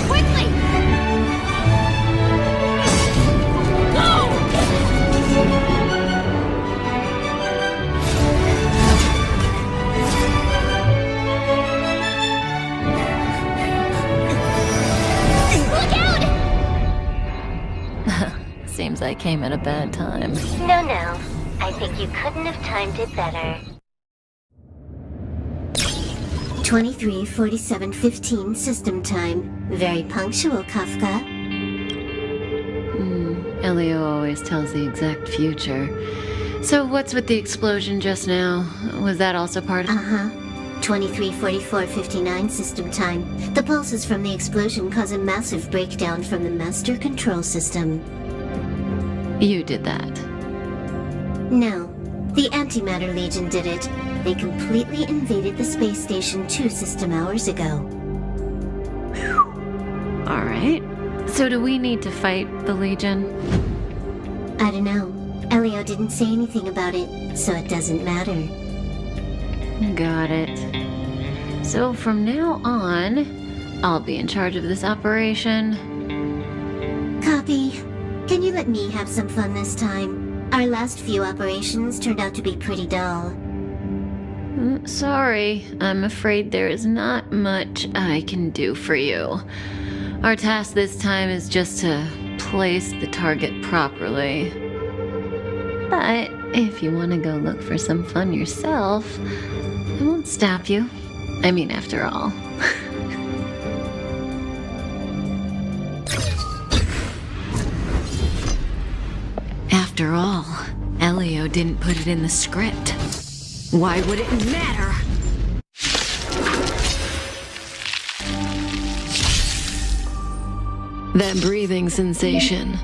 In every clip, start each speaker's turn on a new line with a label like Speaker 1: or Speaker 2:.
Speaker 1: Quickly! Go! Look out!
Speaker 2: Seems I came at a bad time.
Speaker 3: No. I think you couldn't have timed it better. 23:47:15 system time. Very punctual, Kafka.
Speaker 2: Elio always tells the exact future. So what's with the explosion just now? Was that also part of...
Speaker 3: 23:44:59 system time. The pulses from the explosion cause a massive breakdown from the master control system.
Speaker 2: You did that.
Speaker 3: No. The Antimatter Legion did it. They completely invaded the space station 2 system hours ago.
Speaker 2: Alright. So do we need to fight the Legion?
Speaker 3: I don't know. Elio didn't say anything about it, so it doesn't matter.
Speaker 2: Got it. So from now on, I'll be in charge of this operation.
Speaker 3: Copy. Can you let me have some fun this time? Our last few operations turned out to be pretty dull.
Speaker 2: Sorry, I'm afraid there is not much I can do for you. Our task this time is just to place the target properly. But if you want to go look for some fun yourself, I won't stop you. I mean, after all. After all, Elio didn't put it in the script. Why would it matter? That breathing sensation.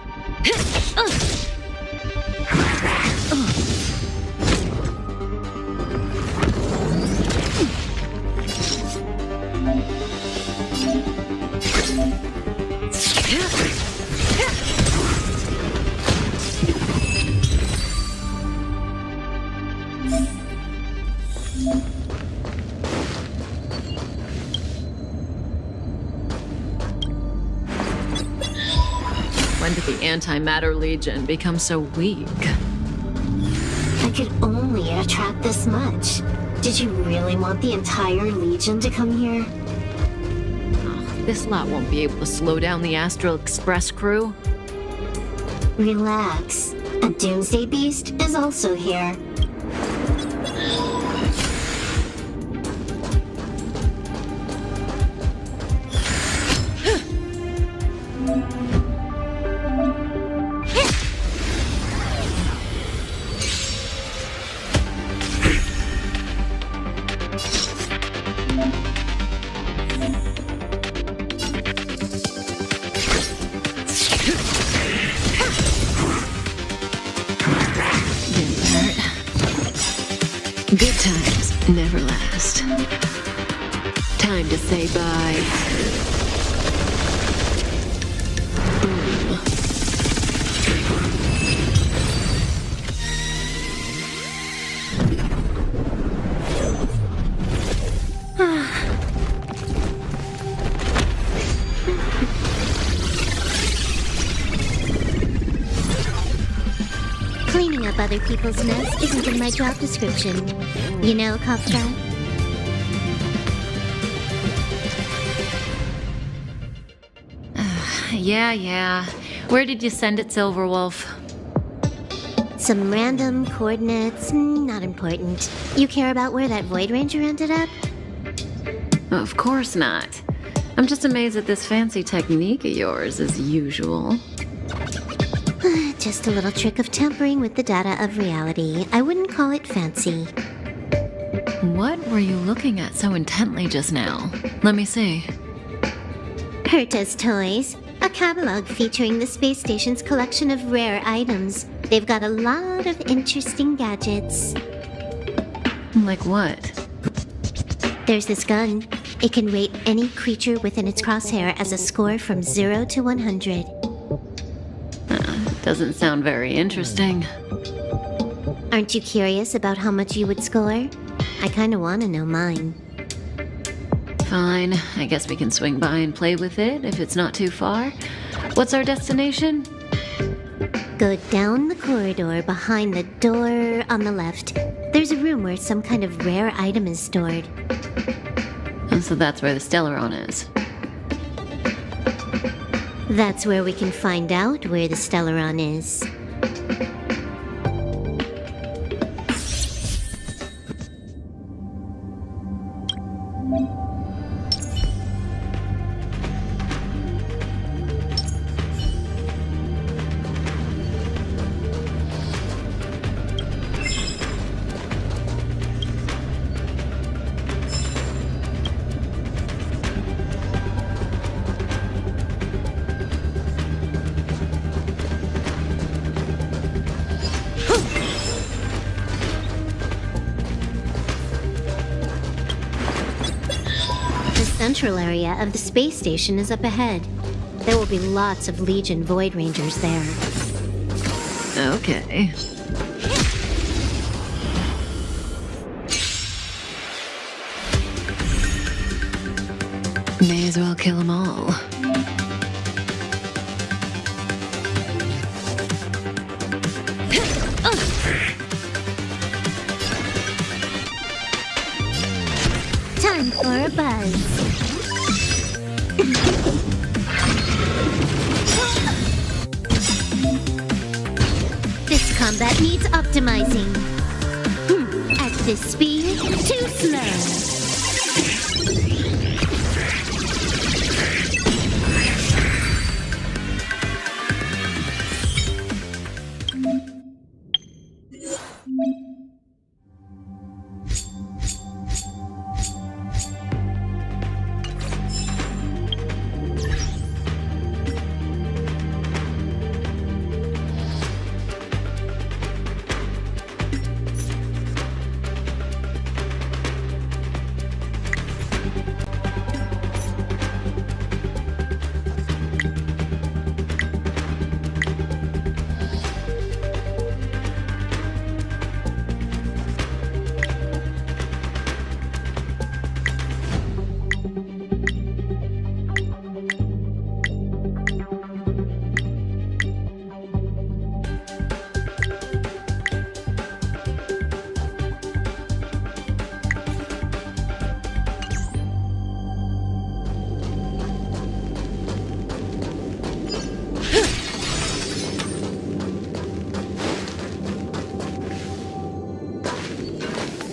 Speaker 2: When did the Antimatter Legion become so weak?
Speaker 3: I could only attract this much. Did you really want the entire Legion to come here?
Speaker 2: Oh, this lot won't be able to slow down the Astral Express crew.
Speaker 3: Relax. A Doomsday Beast is also here.
Speaker 2: Good times never last. Time to say bye. Boom.
Speaker 3: Cleaning up other people's mess isn't in my job description. You know, Kafka?
Speaker 2: Yeah. Where did you send it, Silverwolf?
Speaker 3: Some random coordinates, not important. You care about where that Void Ranger ended up?
Speaker 2: Of course not. I'm just amazed at this fancy technique of yours, as usual.
Speaker 3: Just a little trick of tampering with the data of reality. I wouldn't call it fancy.
Speaker 2: What were you looking at so intently just now? Let me see.
Speaker 3: Herta's Toys, a catalog featuring the space station's collection of rare items. They've got a lot of interesting gadgets.
Speaker 2: Like what?
Speaker 3: There's this gun. It can rate any creature within its crosshair as a score from 0 to 100.
Speaker 2: Doesn't sound very interesting.
Speaker 3: Aren't you curious about how much you would score? I kinda wanna know mine.
Speaker 2: Fine, I guess we can swing by and play with it if it's not too far. What's our destination?
Speaker 3: Go down the corridor behind the door on the left. There's a room where some kind of rare item is stored.
Speaker 2: And so that's where the Stellaron is.
Speaker 3: That's where we can find out where the Stellaron is. The central area of the space station is up ahead. There will be lots of Legion Void Rangers there.
Speaker 2: Okay. May as well kill them all.
Speaker 3: Time for a buzz. This combat needs optimizing. At this speed, too slow.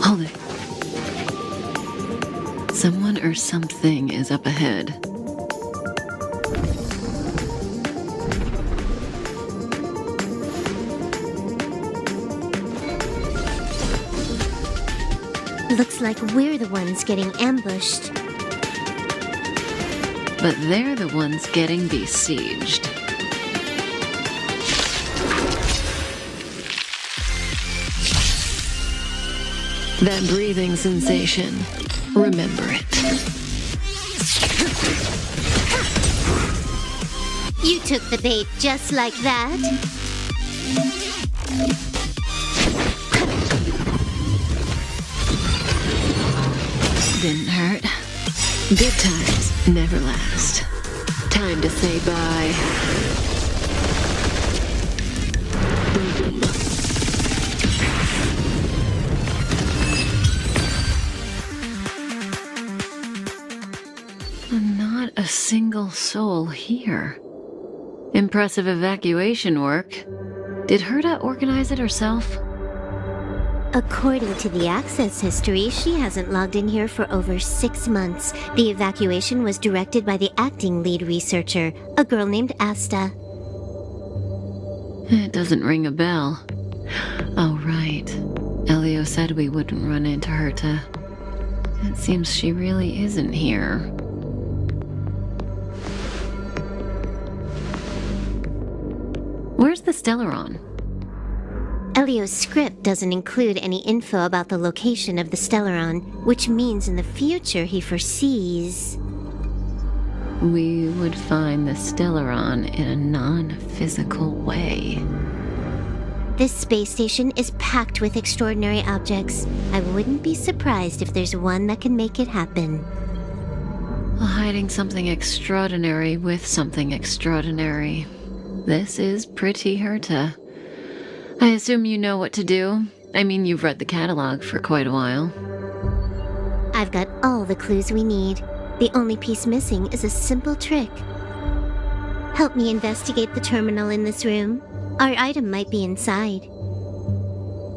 Speaker 2: Hold it. Someone or something is up ahead.
Speaker 3: Looks like we're the ones getting ambushed.
Speaker 2: But they're the ones getting besieged. That breathing sensation. Remember it.
Speaker 3: You took the bait just like that?
Speaker 2: Didn't hurt. Good times never last. Time to say bye. Not a single soul here. Impressive evacuation work. Did Herta organize it herself?
Speaker 3: According to the access history, she hasn't logged in here for over 6 months. The evacuation was directed by the acting lead researcher, a girl named Asta.
Speaker 2: It doesn't ring a bell. Oh, right. Elio said we wouldn't run into Herta. It seems she really isn't here. Where's the Stellaron?
Speaker 3: Elio's script doesn't include any info about the location of the Stellaron, which means in the future he foresees...
Speaker 2: We would find the Stellaron in a non-physical way.
Speaker 3: This space station is packed with extraordinary objects. I wouldn't be surprised if there's one that can make it happen.
Speaker 2: Hiding something extraordinary with something extraordinary. This is pretty Herta. I assume you know what to do. I mean, you've read the catalog for quite a while.
Speaker 3: I've got all the clues we need. The only piece missing is a simple trick. Help me investigate the terminal in this room. Our item might be inside.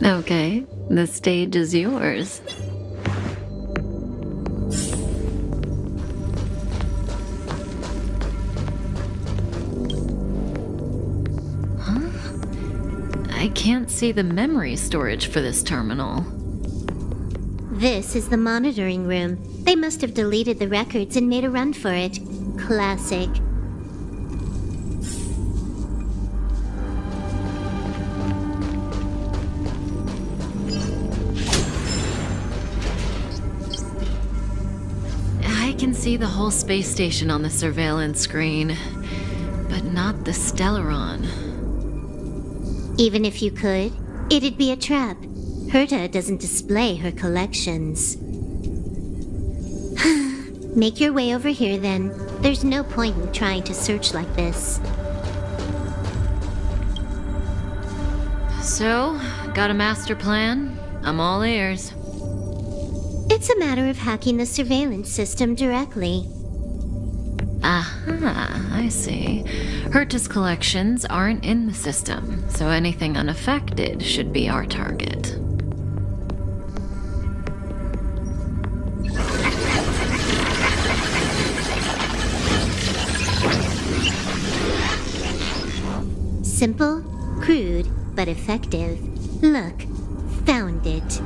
Speaker 2: Okay, the stage is yours. I can't see the memory storage for this terminal.
Speaker 3: This is the monitoring room. They must have deleted the records and made a run for it. Classic.
Speaker 2: I can see the whole space station on the surveillance screen, but not the Stellaron.
Speaker 3: Even if you could, it'd be a trap. Herta doesn't display her collections. Make your way over here then. There's no point in trying to search like this.
Speaker 2: So, got a master plan? I'm all ears.
Speaker 3: It's a matter of hacking the surveillance system directly.
Speaker 2: Aha, I see. Herta's collections aren't in the system, so anything unaffected should be our target.
Speaker 3: Simple, crude, but effective. Look, found it.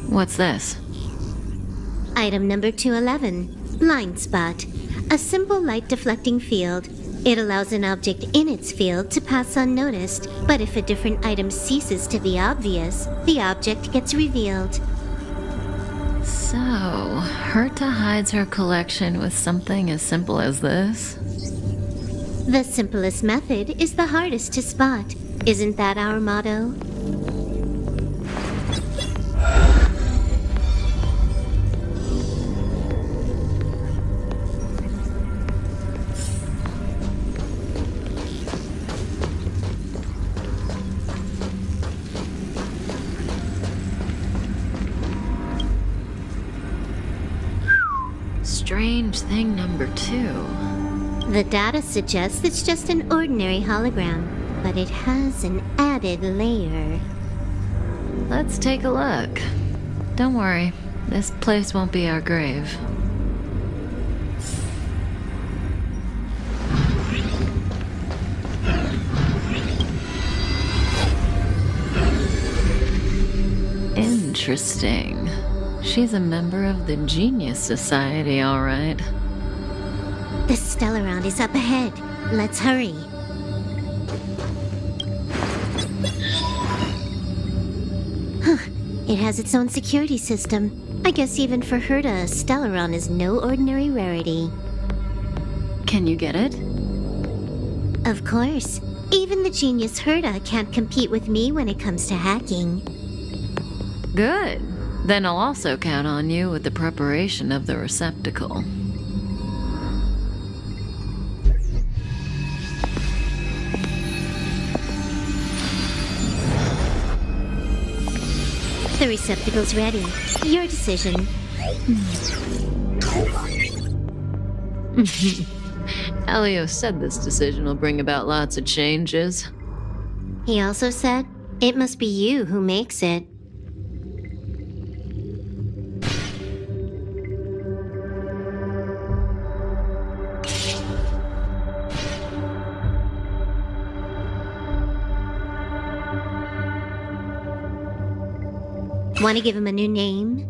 Speaker 2: What's this?
Speaker 3: Item number 211, blind spot. A simple light deflecting field. It allows an object in its field to pass unnoticed, but if a different item ceases to be obvious, the object gets revealed.
Speaker 2: So, Herta hides her collection with something as simple as this?
Speaker 3: The simplest method is the hardest to spot. Isn't that our motto?
Speaker 2: Strange thing number 2.
Speaker 3: The data suggests it's just an ordinary hologram, but it has an added layer.
Speaker 2: Let's take a look. Don't worry, this place won't be our grave. Interesting. She's a member of the Genius Society, all right.
Speaker 3: The Stellaron is up ahead. Let's hurry. It has its own security system. I guess even for Herta, Stellaron is no ordinary rarity.
Speaker 2: Can you get it?
Speaker 3: Of course. Even the genius Herta can't compete with me when it comes to hacking.
Speaker 2: Good. Then I'll also count on you with the preparation of the receptacle.
Speaker 3: The receptacle's ready. Your decision.
Speaker 2: Elio said this decision will bring about lots of changes.
Speaker 3: He also said, it must be you who makes it. Want to give him a new name?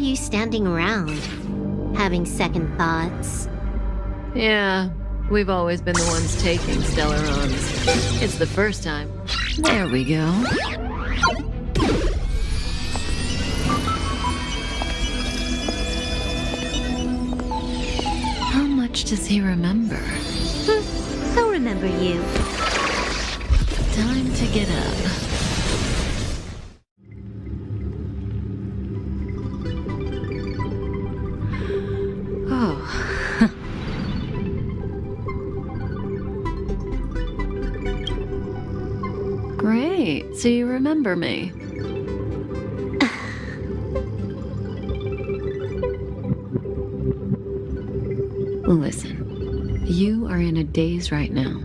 Speaker 3: you standing around? Having second thoughts?
Speaker 2: Yeah, we've always been the ones taking Stellarons. It's the first time. There we go. How much does he remember?
Speaker 3: He'll remember you.
Speaker 2: Time to get up. Oh. Great, so you remember me. Listen, you are in a daze right now.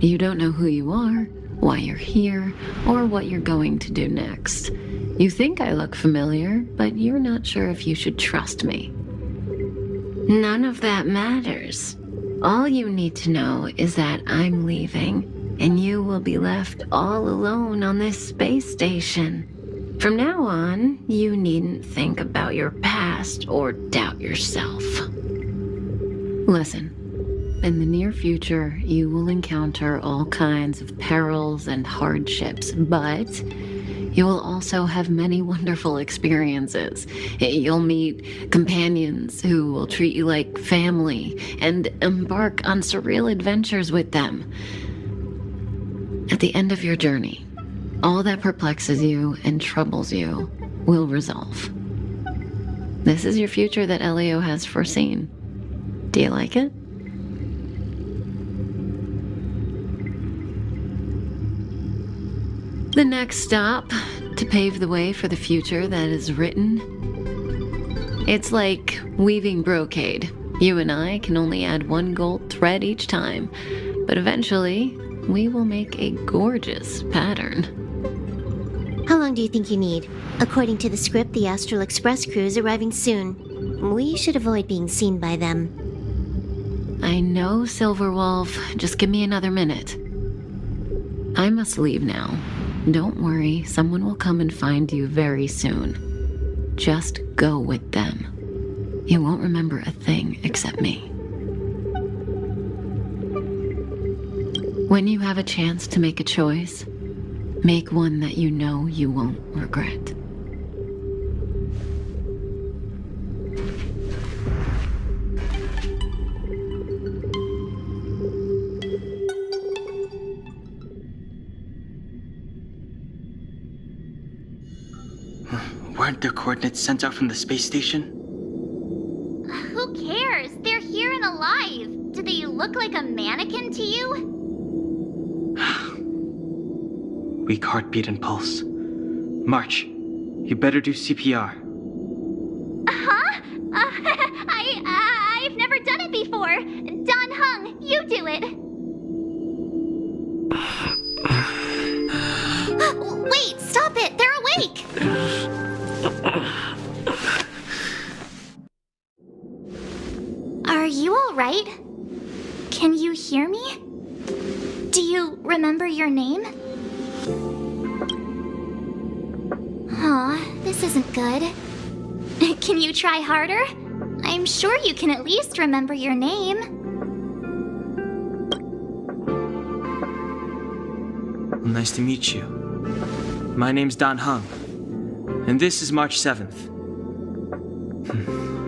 Speaker 2: You don't know who you are, why you're here, or what you're going to do next. You think I look familiar, but you're not sure if you should trust me. None of that matters. All you need to know is that I'm leaving, and you will be left all alone on this space station. From now on, you needn't think about your past or doubt yourself. Listen. In the near future, you will encounter all kinds of perils and hardships, but you will also have many wonderful experiences. You'll meet companions who will treat you like family and embark on surreal adventures with them. At the end of your journey, all that perplexes you and troubles you will resolve. This is your future that Elio has foreseen. Do you like it? The next stop, to pave the way for the future that is written. It's like weaving brocade. You and I can only add one gold thread each time, but eventually, we will make a gorgeous pattern.
Speaker 3: How long do you think you need? According to the script, the Astral Express crew is arriving soon. We should avoid being seen by them.
Speaker 2: I know, Silverwolf. Just give me another minute. I must leave now. Don't worry, someone will come and find you very soon. Just go with them. You won't remember a thing except me. When you have a chance to make a choice, make one that you know you won't regret.
Speaker 4: Weren't their coordinates sent out from the space station?
Speaker 1: Who cares? They're here and alive. Do they look like a mannequin to you?
Speaker 4: Weak heartbeat and pulse. March, you better do CPR.
Speaker 1: Huh? I've never done it before. Don Hung, you do it. Wait, stop it. They're awake. Are you all right? Can you hear me? Do you remember your name? Aw, this isn't good. Can you try harder? I'm sure you can at least remember your name.
Speaker 4: Well, nice to meet you. My name's Don Hung, and this is March 7th.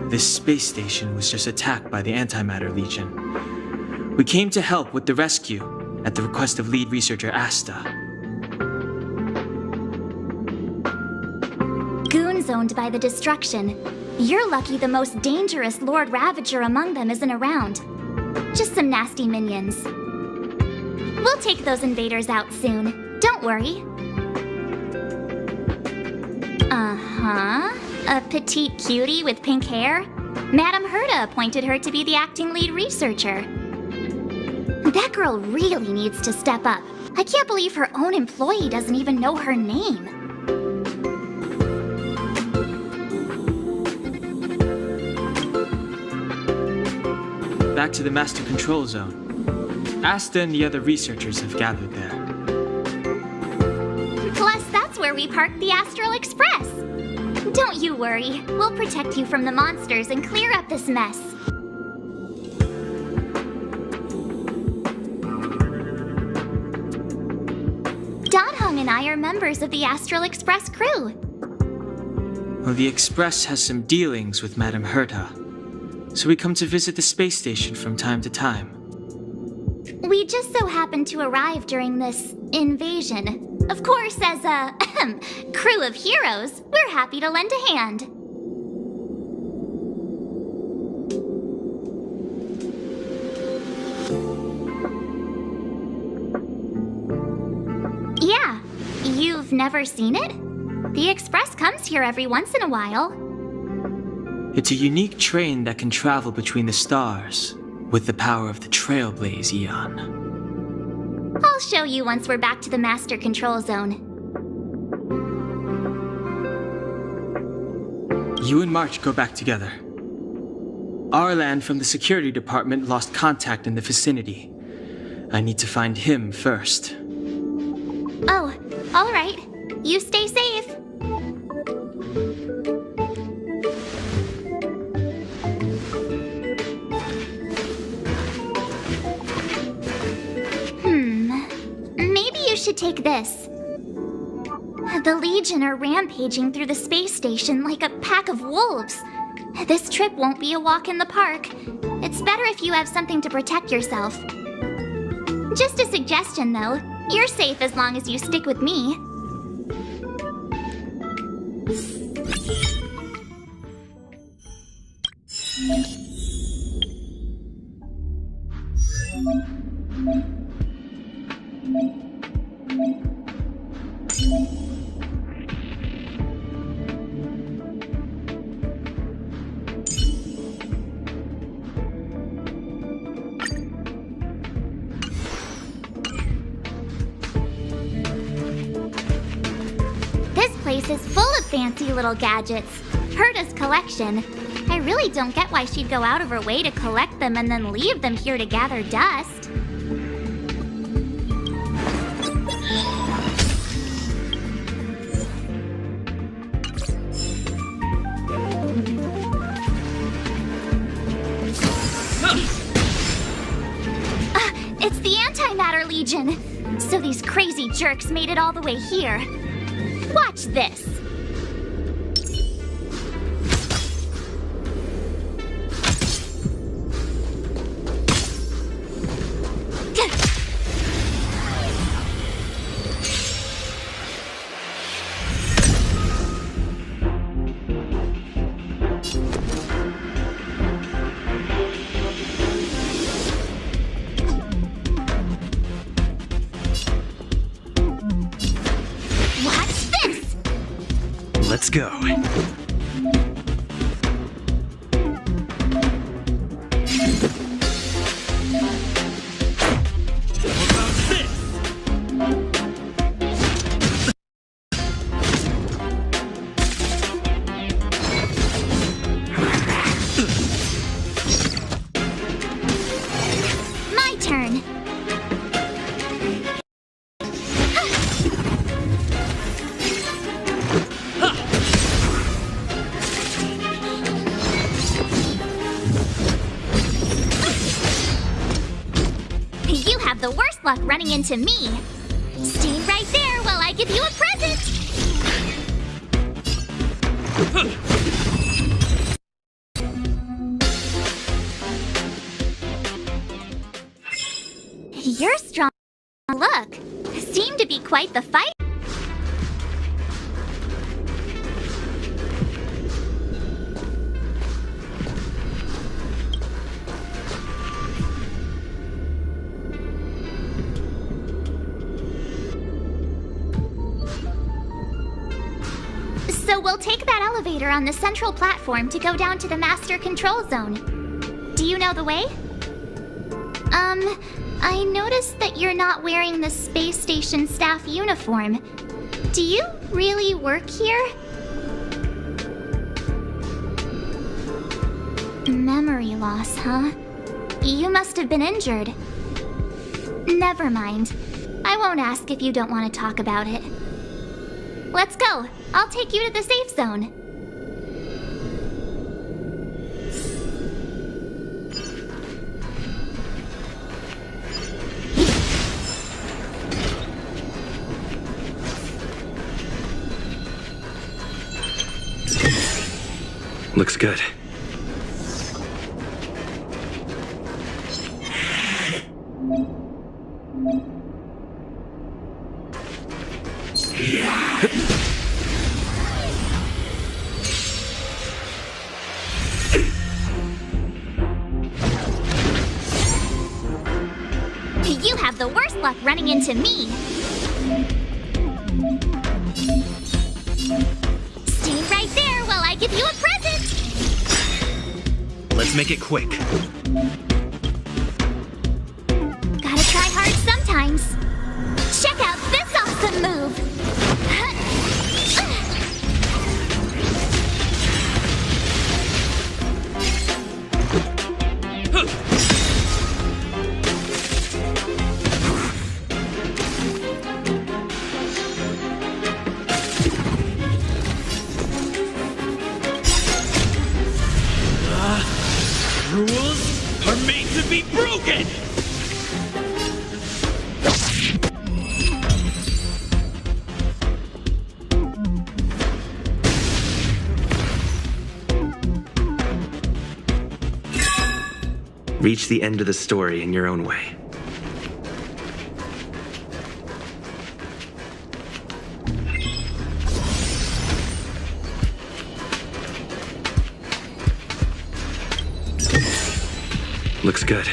Speaker 4: This space station was just attacked by the Antimatter Legion. We came to help with the rescue at the request of lead researcher Asta.
Speaker 1: Goons owned by the destruction. You're lucky the most dangerous Lord Ravager among them isn't around. Just some nasty minions. We'll take those invaders out soon. Don't worry. Uh-huh. A petite cutie with pink hair? Madame Herta appointed her to be the acting lead researcher. That girl really needs to step up. I can't believe her own employee doesn't even know her name.
Speaker 4: Back to the Master Control Zone. Asta and the other researchers have gathered there.
Speaker 1: Plus, that's where we parked the Astral Express. Don't you worry. We'll protect you from the monsters and clear up this mess. Danheng and I are members of the Astral Express crew.
Speaker 4: Well, the Express has some dealings with Madame Herta, so we come to visit the space station from time to time.
Speaker 1: We just so happened to arrive during this invasion. Of course, as a crew of heroes, we're happy to lend a hand. Yeah, you've never seen it? The Express comes here every once in a while.
Speaker 4: It's a unique train that can travel between the stars with the power of the Trailblaze Eon.
Speaker 1: I'll show you once we're back to the Master Control Zone.
Speaker 4: You and March go back together. Arlan from the security department lost contact in the vicinity. I need to find him first.
Speaker 1: Oh, all right. You stay safe. Maybe you should take this. The Legion are rampaging through the space station like a pack of wolves. This trip won't be a walk in the park. It's better if you have something to protect yourself. Just a suggestion, though. You're safe as long as you stick with me. This place is full of fancy little gadgets. Herta's collection. I really don't get why she'd go out of her way to collect them and then leave them here to gather dust. It's the Antimatter Legion. So these crazy jerks made it all the way here. Watch this.
Speaker 5: Let's go.
Speaker 1: My turn. You have the worst luck running into me. Stay right there while I give you a present. You're strong. Look, seem to be quite the fight. So we'll take that elevator on the central platform to go down to the Master Control Zone. Do you know the way? I noticed that you're not wearing the space station staff uniform. Do you really work here? Memory loss, huh? You must have been injured. Never mind. I won't ask if you don't want to talk about it. Let's go. I'll take you to the safe zone.
Speaker 5: Looks good.
Speaker 1: You have the worst luck running into me. Stay right there while I give you a present.
Speaker 5: Let's make it quick.
Speaker 1: Gotta try hard sometimes. Check out this awesome move.
Speaker 5: Rules are made to be broken! Reach the end of the story in your own way. Looks good.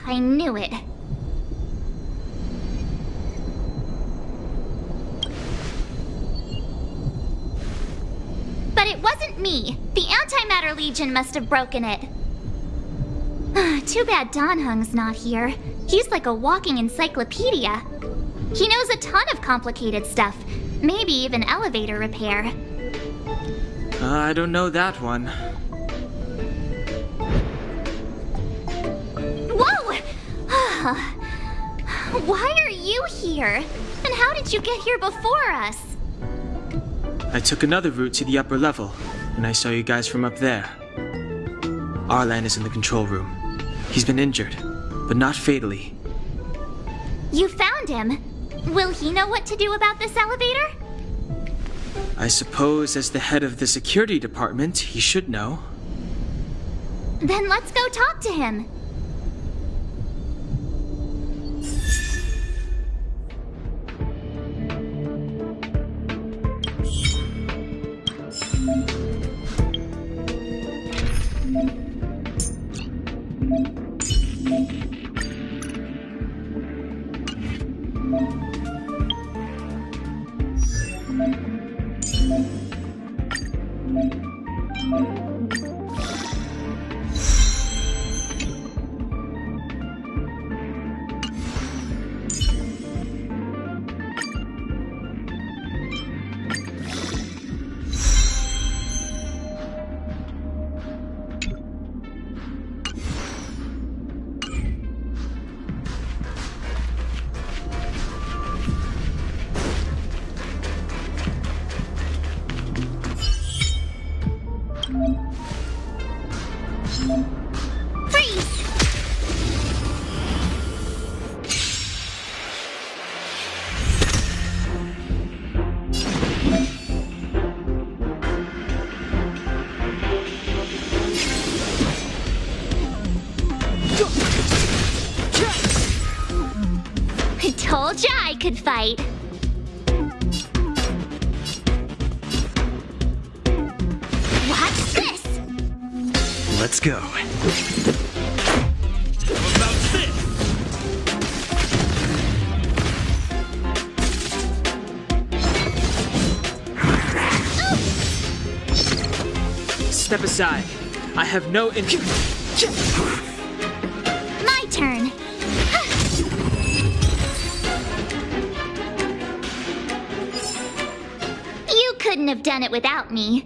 Speaker 1: I knew it. But it wasn't me. The Antimatter Legion must have broken it. Too bad Danhung's not here. He's like a walking encyclopedia. He knows a ton of complicated stuff. Maybe even elevator repair.
Speaker 4: I don't know that one.
Speaker 1: Whoa! Why are you here? And how did you get here before us?
Speaker 4: I took another route to the upper level, and I saw you guys from up there. Arlan is in the control room. He's been injured, but not fatally.
Speaker 1: You found him. Will he know what to do about this elevator?
Speaker 4: I suppose as the head of the security department, he should know.
Speaker 1: Then let's go talk to him. Told ya I could fight. Watch this!
Speaker 5: Let's go. How about this?
Speaker 4: Step aside. I have no
Speaker 1: My turn. You couldn't have done it without me.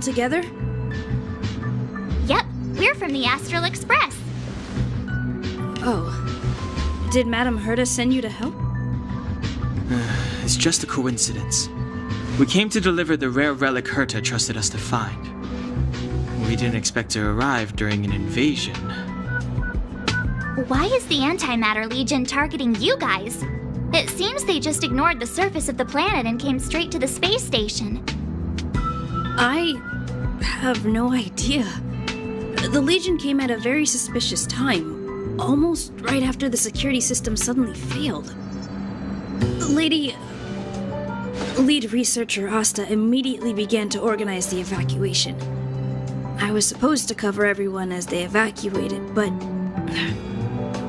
Speaker 6: all together?
Speaker 1: Yep, we're from the Astral Express.
Speaker 6: Oh. Did Madame Herta send you to help?
Speaker 4: It's just a coincidence. We came to deliver the rare relic Herta trusted us to find. We didn't expect to arrive during an invasion.
Speaker 1: Why is the Antimatter Legion targeting you guys? It seems they just ignored the surface of the planet and came straight to the space station.
Speaker 6: I have no idea. The Legion came at a very suspicious time, almost right after the security system suddenly failed. Lead researcher Asta immediately began to organize the evacuation. I was supposed to cover everyone as they evacuated, but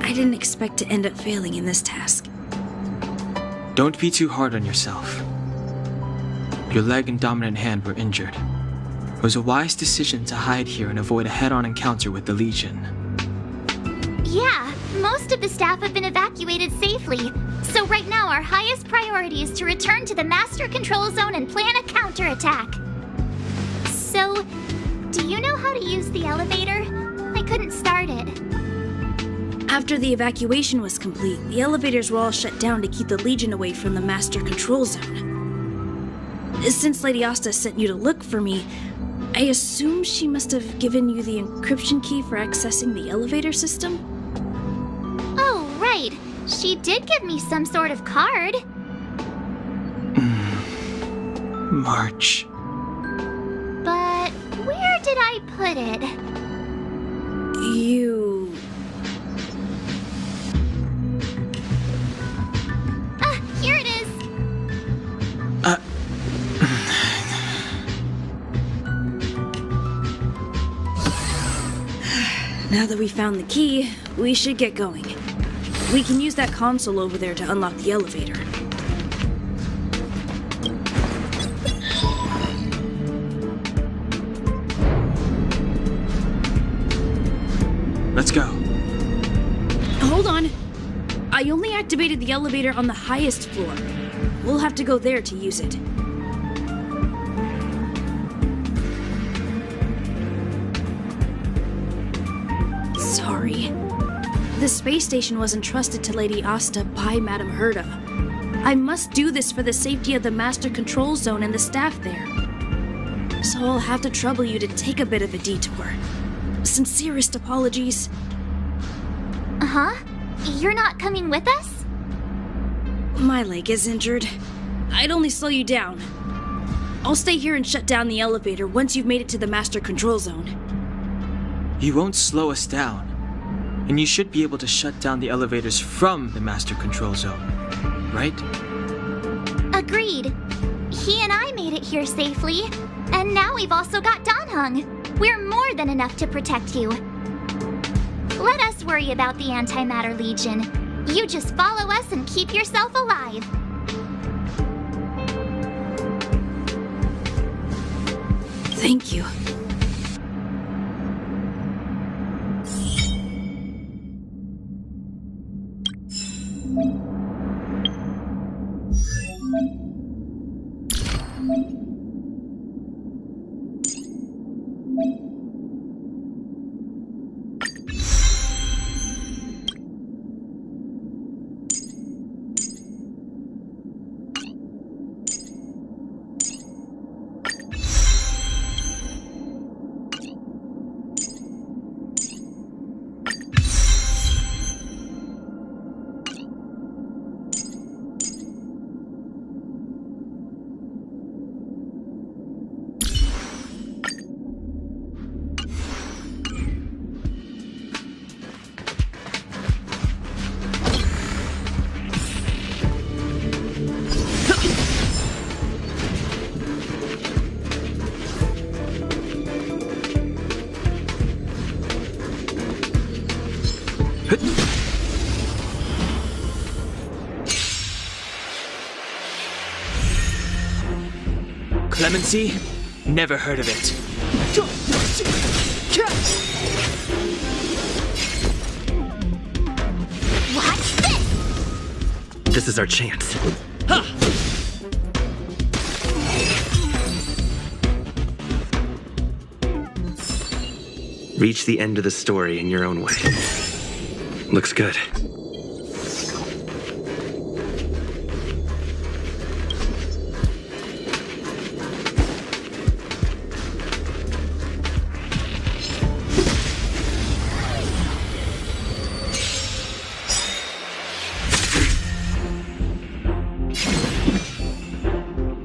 Speaker 6: I didn't expect to end up failing in this task.
Speaker 4: Don't be too hard on yourself. Your leg and dominant hand were injured. It was a wise decision to hide here and avoid a head-on encounter with the Legion.
Speaker 1: Yeah, most of the staff have been evacuated safely. So right now our highest priority is to return to the Master Control Zone and plan a counterattack. So, do you know how to use the elevator? I couldn't start it.
Speaker 6: After the evacuation was complete, the elevators were all shut down to keep the Legion away from the Master Control Zone. Since Lady Asta sent you to look for me, I assume she must have given you the encryption key for accessing the elevator system?
Speaker 1: Oh, right. She did give me some sort of card.
Speaker 4: March.
Speaker 1: But where did I put it?
Speaker 6: You...
Speaker 1: Here it is.
Speaker 6: Now that we found the key, we should get going. We can use that console over there to unlock the elevator.
Speaker 4: Let's go.
Speaker 6: Hold on. I only activated the elevator on the highest floor. We'll have to go there to use it. Sorry. The space station was entrusted to Lady Asta by Madame Herta. I must do this for the safety of the Master Control Zone and the staff there. So I'll have to trouble you to take a bit of a detour. Sincerest apologies.
Speaker 1: Huh? You're not coming with us?
Speaker 6: My leg is injured. I'd only slow you down. I'll stay here and shut down the elevator once you've made it to the Master Control Zone.
Speaker 4: You won't slow us down. And you should be able to shut down the elevators from the Master Control Zone, right?
Speaker 1: Agreed. He and I made it here safely. And now we've also got Danhung. We're more than enough to protect you. Let us worry about the Antimatter Legion. You just follow us and keep yourself alive.
Speaker 6: Thank you.
Speaker 4: Clemency? Never heard of it.
Speaker 1: Watch this!
Speaker 5: This is our chance. Reach the end of the story in your own way. Looks good.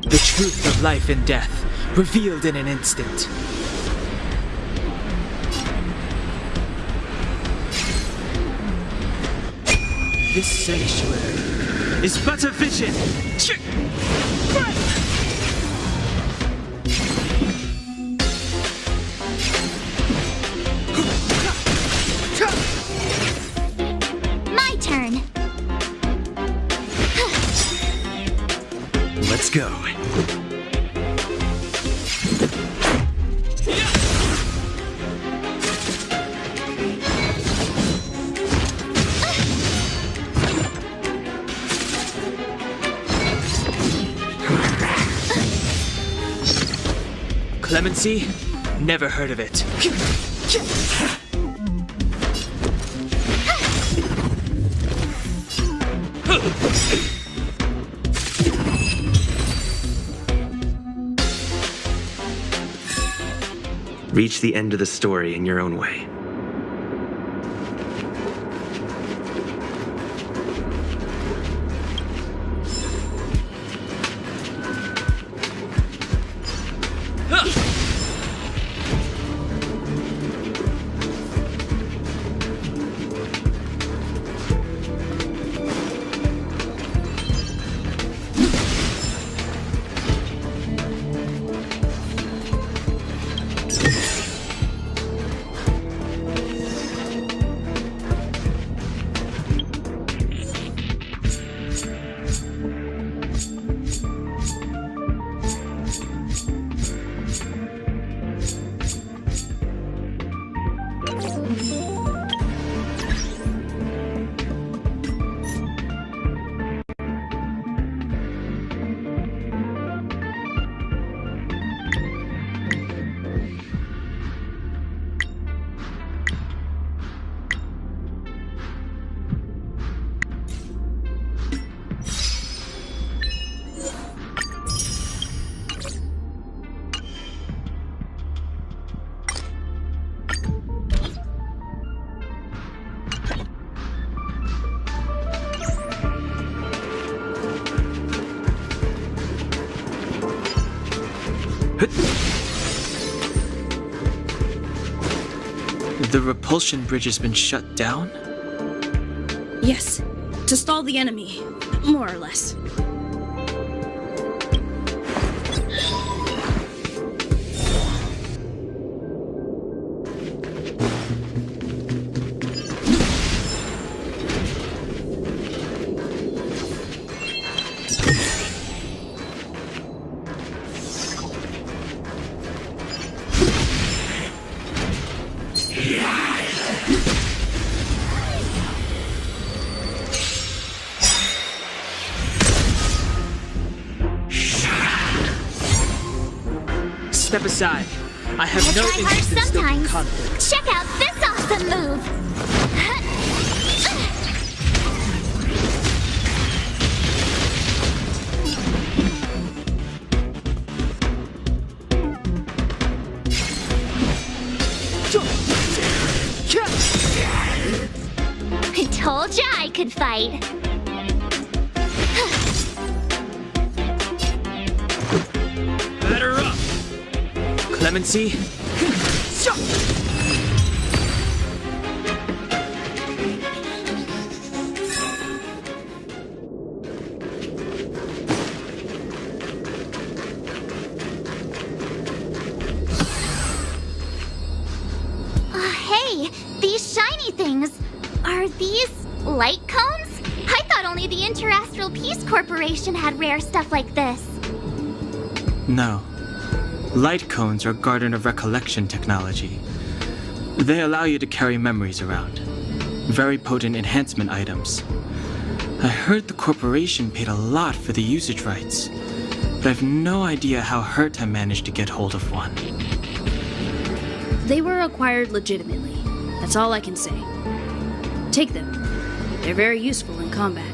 Speaker 4: The truth of life and death, revealed in an instant. This sanctuary is but a vision.
Speaker 1: My turn.
Speaker 5: Let's go.
Speaker 4: Clemency? Never heard of it.
Speaker 5: Reach the end of the story in your own way.
Speaker 4: The repulsion bridge has been shut down?
Speaker 6: Yes, to stall the enemy, more or less.
Speaker 4: Step aside. I have
Speaker 1: I
Speaker 4: no
Speaker 1: try
Speaker 4: interest in
Speaker 1: hard
Speaker 4: stoking
Speaker 1: sometimes.
Speaker 4: conflict.
Speaker 1: Check out this awesome move. I told ya I could fight.
Speaker 4: Batter up! Clemency?
Speaker 1: Hey, these shiny things. Are these light cones? I thought only the Interastral Peace Corporation had rare stuff like this.
Speaker 4: No. Light cones are Garden of Recollection technology. They allow you to carry memories around. Very potent enhancement items. I heard the corporation paid a lot for the usage rights, but I've no idea how Herta managed to get hold of one.
Speaker 6: They were acquired legitimately. That's all I can say. Take them. They're very useful in combat.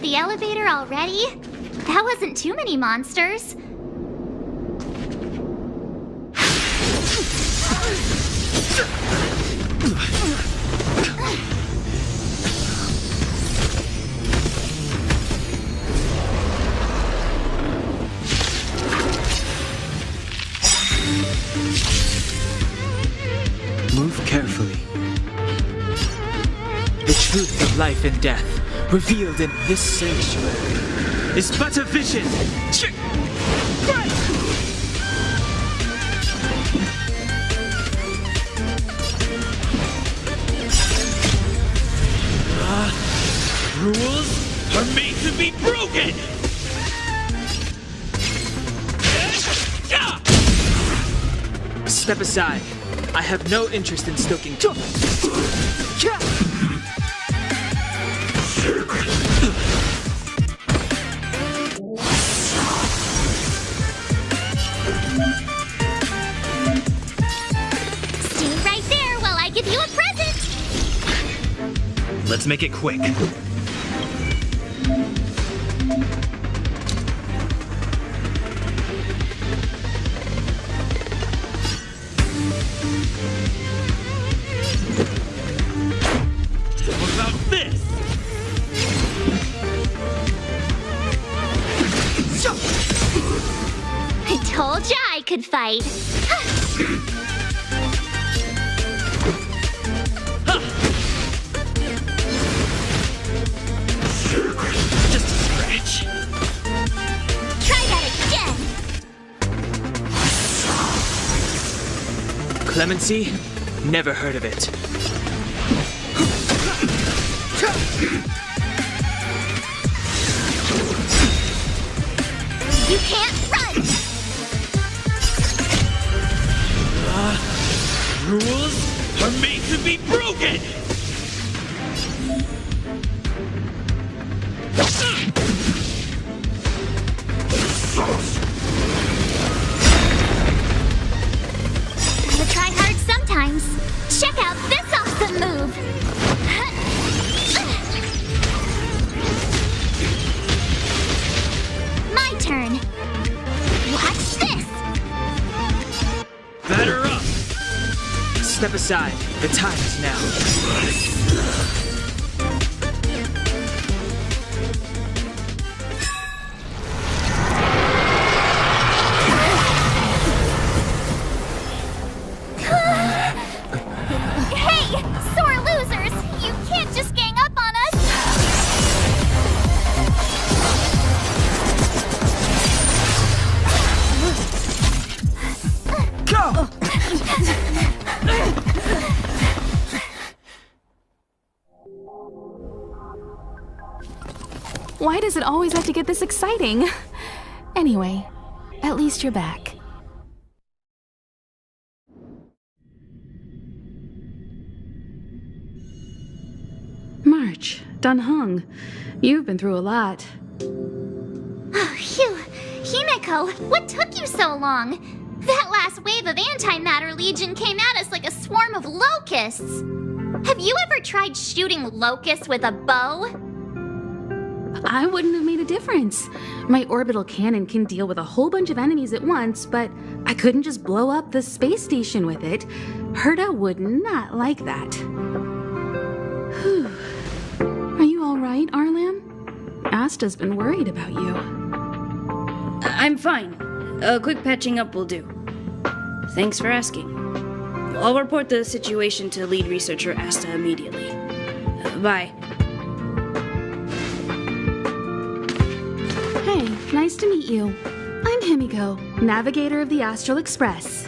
Speaker 1: The elevator already? That wasn't too many monsters.
Speaker 4: Move carefully. The truth of life and death, revealed in this sanctuary, is but a vision.
Speaker 7: Rules are made to be broken!
Speaker 4: Step aside. I have no interest in stoking.
Speaker 1: Stay right there while I give you a present!
Speaker 7: Let's make it quick. What about this?
Speaker 1: I told ya I could fight.
Speaker 7: Just a scratch.
Speaker 1: Try that again!
Speaker 4: Clemency? Never heard of it.
Speaker 1: You can't run!
Speaker 7: Rules are made to be broken!
Speaker 1: Gotta try hard sometimes. Check out this awesome move! My turn. Watch this!
Speaker 7: Batter up!
Speaker 4: Step aside. The time is now.
Speaker 1: Hey! Sore losers! You can't just gang up on us!
Speaker 4: Go!
Speaker 8: Why does it always have to get this exciting? Anyway, at least you're back. March, Dunhung, you've been through a lot.
Speaker 1: Oh, phew! Himeko, what took you so long? That last wave of antimatter legion came at us like a swarm of locusts. Have you ever tried shooting locusts with a bow?
Speaker 9: I wouldn't have made a difference. My orbital cannon can deal with a whole bunch of enemies at once, but I couldn't just blow up the space station with it. Herta would not like that. Whew. Are you all right, Arlan? Asta's been worried about you.
Speaker 6: I'm fine. A quick patching up will do. Thanks for asking. I'll report the situation to lead researcher Asta immediately. Bye.
Speaker 9: Hey, nice to meet you. I'm Himiko, navigator of the Astral Express.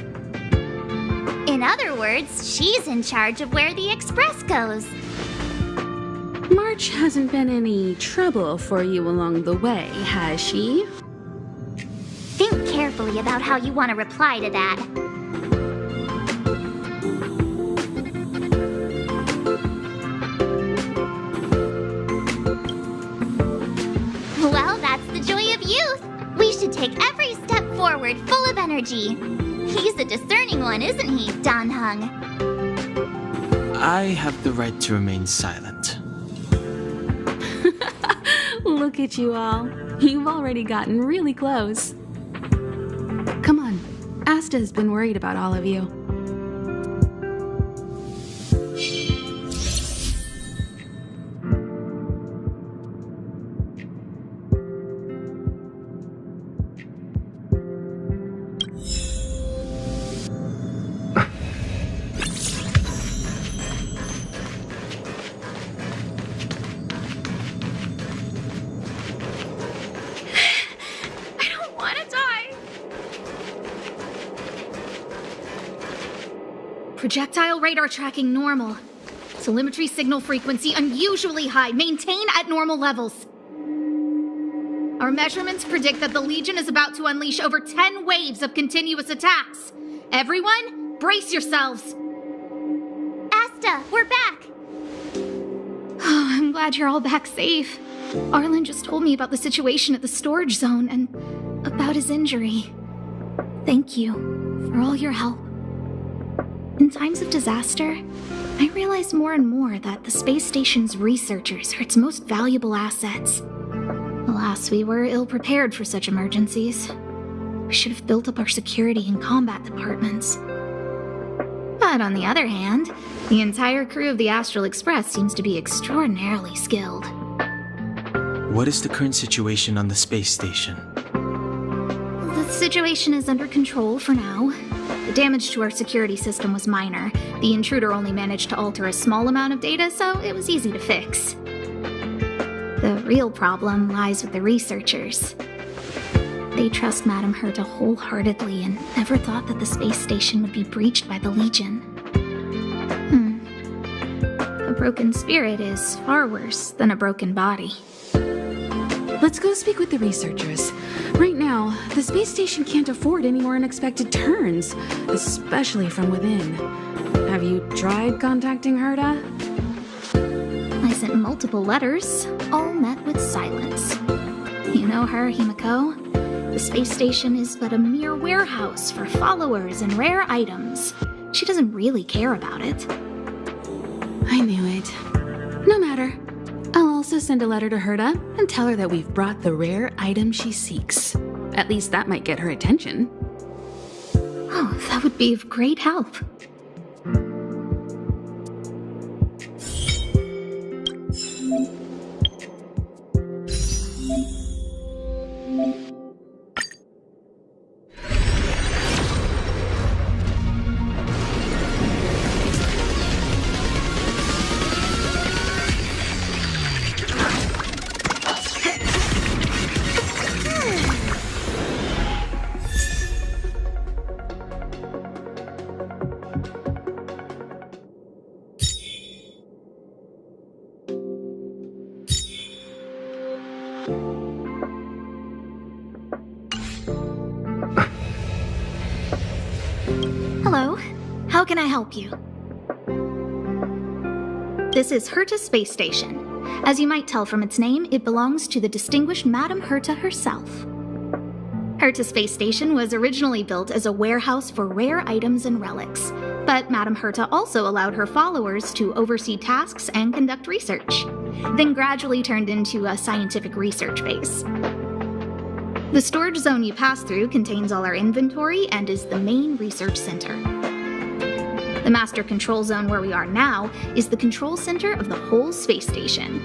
Speaker 1: In other words, she's in charge of where the express goes.
Speaker 9: March hasn't been any trouble for you along the way, has she?
Speaker 1: Think carefully about how you want to reply to that. Well, that's the joy of youth. We should take every step forward full of energy. He's a discerning one, isn't he, Dan Hung?
Speaker 4: I have the right to remain silent.
Speaker 9: Look at you all. You've already gotten really close. Come on. Asta has been worried about all of you.
Speaker 10: Projectile radar tracking normal. Telemetry signal frequency unusually high. Maintain at normal levels. Our measurements predict that the Legion is about to unleash over 10 waves of continuous attacks. Everyone, brace yourselves.
Speaker 1: Asta, we're back.
Speaker 10: Oh, I'm glad you're all back safe. Arlen just told me about the situation at the storage zone and about his injury. Thank you for all your help. In times of disaster, I realize more and more that the space station's researchers are its most valuable assets. Alas, we were ill-prepared for such emergencies. We should have built up our security and combat departments. But on the other hand, the entire crew of the Astral Express seems to be extraordinarily skilled.
Speaker 4: What is the current situation on the space station?
Speaker 10: The situation is under control for now. The damage to our security system was minor. The intruder only managed to alter a small amount of data, so it was easy to fix. The real problem lies with the researchers. They trust Madame Herta wholeheartedly and never thought that the space station would be breached by the Legion. A broken spirit is far worse than a broken body.
Speaker 9: Let's go speak with the researchers. Right now, the space station can't afford any more unexpected turns, especially from within. Have you tried contacting Herta?
Speaker 10: I sent multiple letters, all met with silence. You know her, Himiko. The space station is but a mere warehouse for followers and rare items. She doesn't really care about it.
Speaker 9: I knew it. No matter. I'll also send a letter to Herta and tell her that we've brought the rare item she seeks. At least that might get her attention.
Speaker 10: Oh, that would be of great help. Hello, how can I help you? This is Herta Space Station. As you might tell from its name, it belongs to the distinguished Madame Herta herself. Herta Space Station was originally built as a warehouse for rare items and relics, but Madame Herta also allowed her followers to oversee tasks and conduct research. then gradually turned into a scientific research base. The storage zone you pass through contains all our inventory and is the main research center. The master control zone where we are now is the control center of the whole space station.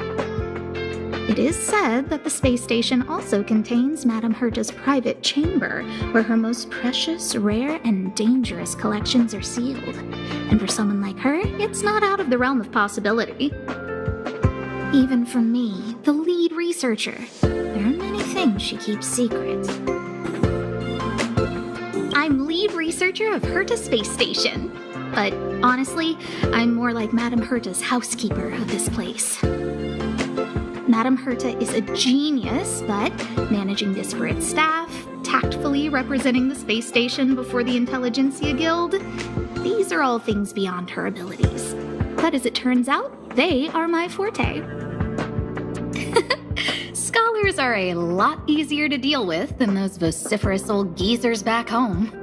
Speaker 10: It is said that the space station also contains Madame Herta's private chamber, where her most precious, rare, and dangerous collections are sealed. And for someone like her, it's not out of the realm of possibility. Even from me, the lead researcher, there are many things she keeps secret. I'm lead researcher of Herta Space Station. But honestly, I'm more like Madame Herta's housekeeper of this place. Madame Herta is a genius, but managing disparate staff, tactfully representing the space station before the Intelligentsia Guild, these are all things beyond her abilities. But as it turns out, they are my forte. Scholars are a lot easier to deal with than those vociferous old geezers back home.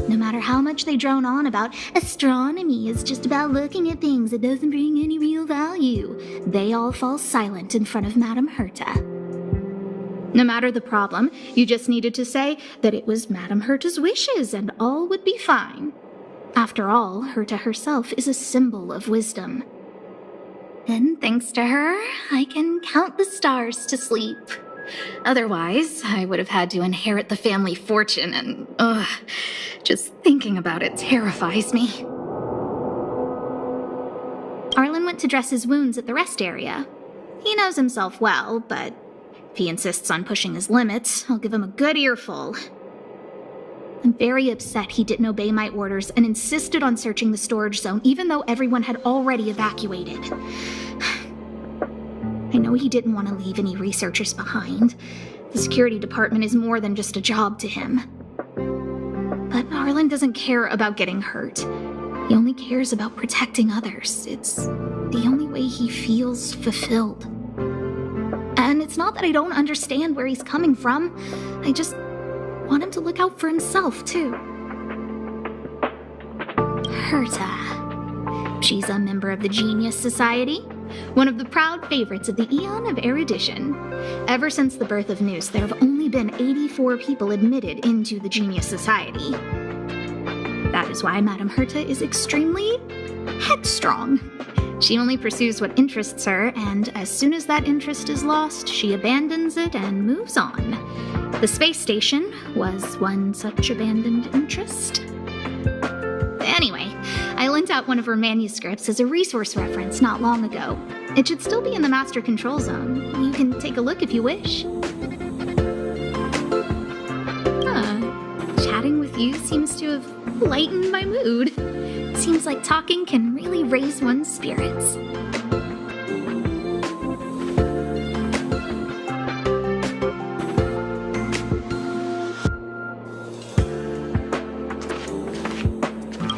Speaker 10: No matter how much they drone on about astronomy is just about looking at things that doesn't bring any real value, they all fall silent in front of Madame Herta. No matter the problem, you just needed to say that it was Madame Herta's wishes and all would be fine. After all, Herta herself is a symbol of wisdom. And thanks to her, I can count the stars to sleep. Otherwise, I would have had to inherit the family fortune and, just thinking about it terrifies me. Arlen went to dress his wounds at the rest area. He knows himself well, but if he insists on pushing his limits, I'll give him a good earful. I'm very upset he didn't obey my orders and insisted on searching the storage zone, even though everyone had already evacuated. I know he didn't want to leave any researchers behind. The security department is more than just a job to him. But Arlen doesn't care about getting hurt. He only cares about protecting others. It's the only way he feels fulfilled. And it's not that I don't understand where he's coming from. I just want him to look out for himself, too. Herta. She's a member of the Genius Society, one of the proud favorites of the Eon of Erudition. Ever since the birth of Noose, there have only been 84 people admitted into the Genius Society. That is why Madame Herta is extremely headstrong. She only pursues what interests her, and as soon as that interest is lost, she abandons it and moves on. The space station was one such abandoned interest. Anyway, I lent out one of her manuscripts as a resource reference not long ago. It should still be in the Master Control Zone. You can take a look if you wish. Chatting with you seems to have lightened my mood. Seems like talking can really raise one's spirits.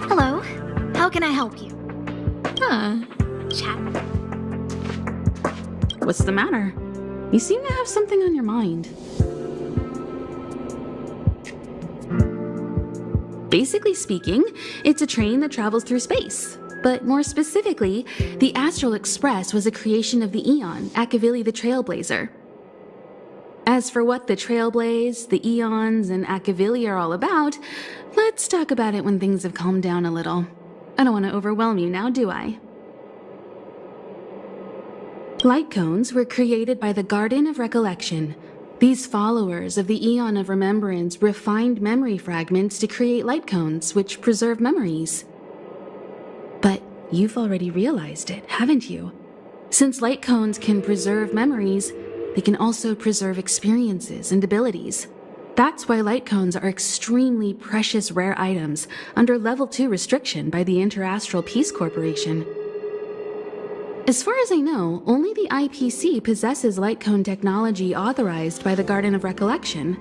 Speaker 10: Hello, how can I help you? Chat.
Speaker 9: What's the matter? You seem to have something on your mind. Basically speaking, it's a train that travels through space. But more specifically, the Astral Express was a creation of the Eon, Akavili the Trailblazer. As for what the Trailblaze, the Eons, and Akavili are all about, let's talk about it when things have calmed down a little. I don't want to overwhelm you now, do I? Light cones were created by the Garden of Recollection. These followers of the Eon of Remembrance refined memory fragments to create light cones, which preserve memories. But you've already realized it, haven't you? Since light cones can preserve memories, they can also preserve experiences and abilities. That's why light cones are extremely precious rare items under Level 2 restriction by the Interastral Peace Corporation. As far as I know, only the IPC possesses light cone technology authorized by the Garden of Recollection.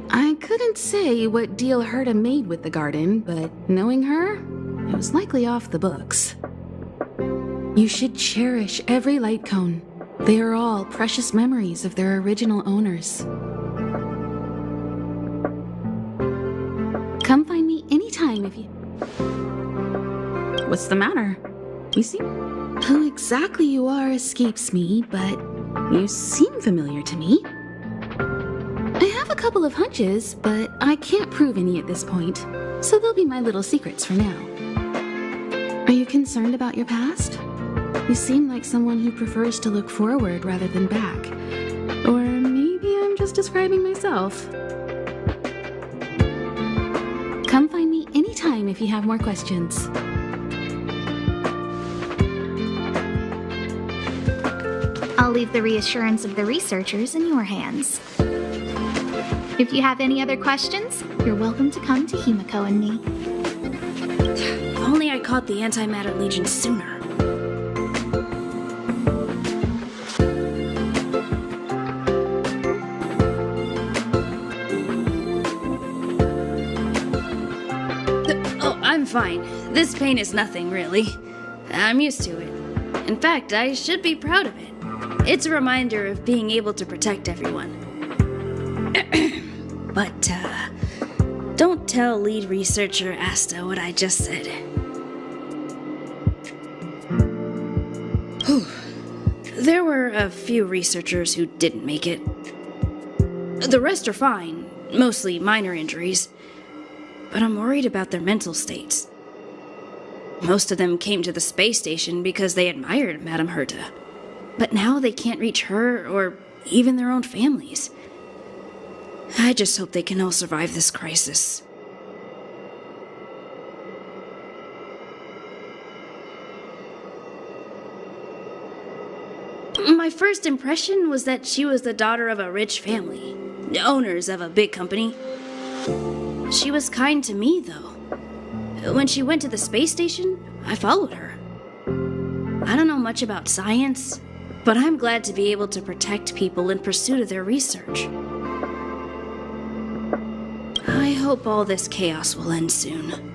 Speaker 9: I couldn't say what deal Herta made with the Garden, but knowing her, it was likely off the books. You should cherish every light cone. They are all precious memories of their original owners. Come find me anytime if you... What's the matter? You see... Who exactly you are escapes me, but you seem familiar to me. I have a couple of hunches, but I can't prove any at this point, so they'll be my little secrets for now. Are you concerned about your past? You seem like someone who prefers to look forward rather than back. Or maybe I'm just describing myself. Come find me anytime if you have more questions.
Speaker 10: I'll leave the reassurance of the researchers in your hands. If you have any other questions, you're welcome to come to Himiko and me.
Speaker 6: If only I caught the Antimatter Legion sooner. Oh, I'm fine. This pain is nothing, really. I'm used to it. In fact, I should be proud of it. It's a reminder of being able to protect everyone. But, don't tell lead researcher Asta what I just said. Whew. There were a few researchers who didn't make it. The rest are fine, mostly minor injuries. But I'm worried about their mental states. Most of them came to the space station because they admired Madame Herta. But now they can't reach her or even their own families. I just hope they can all survive this crisis. My first impression was that she was the daughter of a rich family, owners of a big company. She was kind to me, though. When she went to the space station, I followed her. I don't know much about science, but I'm glad to be able to protect people in pursuit of their research. I hope all this chaos will end soon.